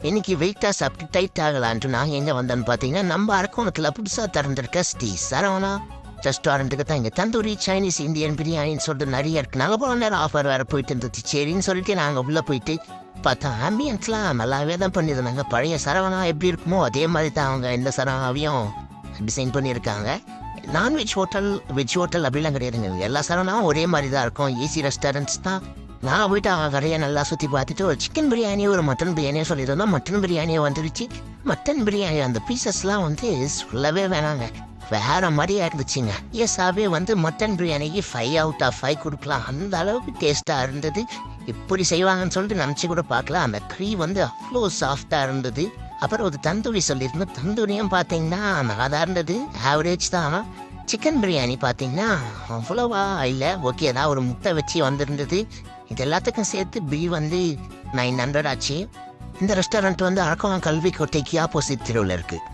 இன்னைக்கு வெயிட்டாக சாப்பிட்டு டைட் ஆகலான்ட்டு நான் எங்கே வந்தேன்னு பார்த்தீங்கன்னா நம்ம அரக்கோணத்தில் புதுசாக திறந்திருக்க ஸ்ரீ சரவணா ரெஸ்டாரண்ட்டுக்கு தான் இங்கே தந்தூரி சைனீஸ் இந்தியன் பிரியாணின்னு சொல்லிட்டு நிறைய இருக்கு. நாங்கள் போன நேரம் ஆஃபர் வேறு போயிட்டு இருந்துச்சு. சரின்னு சொல்லிட்டு நாங்கள் உள்ளே போயிட்டு பார்த்தா ஆம்பியன்ஸ்லாம் நல்லாவே தான் பண்ணியிருந்தாங்க. பழைய சரவணா எப்படி இருக்குமோ அதே மாதிரி தான் அவங்க இந்த சரவணாவையும் டிசைன் பண்ணியிருக்காங்க. நான்வெஜ் ஹோட்டல் வெஜ் ஹோட்டல் அப்படிலாம் கிடையாதுங்க. எல்லா சரவணாவும் ஒரே மாதிரி தான் இருக்கும். ஏசி ரெஸ்டாரண்ட்ஸ் தான். நான் போயிட்டு அவங்க கடையை நல்லா சுற்றி பார்த்துட்டு ஒரு சிக்கன் பிரியாணி ஒரு மட்டன் பிரியாணியை சொல்லியிருந்தோம். மட்டன் பிரியாணியை வந்துடுச்சு. மட்டன் பிரியாணி அந்த பீசஸ்லாம் சொல்லவே வேணாங்க, வேற மாதிரியா இருந்துச்சுங்க. எஸ்ஸாவே மட்டன் பிரியாணிக்கு 5 out of 5 கொடுக்கலாம். அந்த அளவுக்கு டேஸ்ட்டாக இருந்தது. இப்படி செய்வாங்கன்னு சொல்லிட்டு நினச்சி கூட பார்க்கல. அந்த க்ரீ அவ்வளோ சாஃப்டாக இருந்தது. அப்புறம் ஒரு தந்தூரி சொல்லியிருந்தோம். தந்தூரியும் பார்த்தீங்கன்னா நல்லா இருந்தது, ஆவரேஜ் தான். ஆனால் சிக்கன் பிரியாணி பார்த்தீங்கன்னா அவ்வளோவா இல்லை, ஓகே தான். ஒரு முட்டை வச்சு வந்திருந்தது. இது எல்லாத்துக்கும் சேர்த்து பில் 900 ஆச்சு. இந்த ரெஸ்டாரண்ட் அரக்கோணம் கல்வி கோட்டைக்கு ஆப்போசிட் தெருவில் இருக்குது.